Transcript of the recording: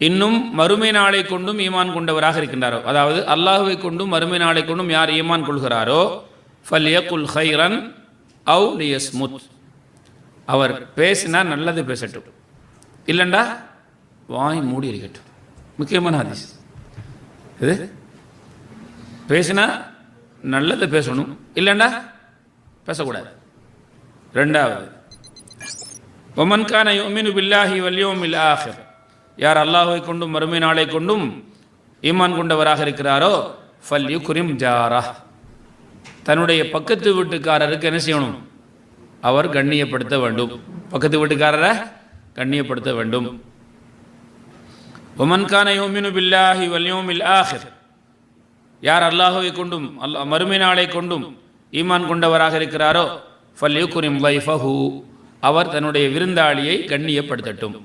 இன்னும் மறுமை நாளை கொண்டும் ஈமான் கொண்டவராக இருக்கின்றாரோ, அதாவது அல்லாஹுவை கொண்டும் மறுமை நாளை கொண்டும் யார் ஈமான் கொள்கிறாரோ ஃபல்யகுல் ஹைரன் அவு லியஸ்முத், அவர் பேசினா நல்லது பேசட்டும், இல்லைண்டா வாய் மூடி இருக்கட்டும். முக்கியமான ஹதீஸ் இது. பேசினா நல்லது பேசணும், இல்லைண்டா பேசக்கூடாது. ரெண்டாவது, வமன் கான யுமினு பில்லாஹி வல் யௌமில் ஆஹிர், யார் அல்லாஹ்வை கொண்டும் மறுமை நாளை கொண்டும் ஈமான் கொண்டவராக இருக்கிறாரோ ஃபல்யுக்ரிம் ஜாரஹ், தன்னுடைய பக்கத்து வீட்டுக்காரருக்கு என்ன செய்யணும், அவர் கண்ணியப்படுத்த வேண்டும், பக்கத்து வீட்டுக்காரரை கண்ணியப்படுத்த வேண்டும். வமன் கான யுமினு பில்லாஹி வல் யௌமில் ஆஹிர், யார் அல்லாஹ்வை கொண்டும் மறுமை நாளை கொண்டும் ஈமான் கொண்டவராக இருக்கிறாரோ ஃபல்யுக்ரிம் லைஃபஹு, அவர் தன்னுடைய விருந்தாளியை கண்ணியப்படுத்தட்டும்.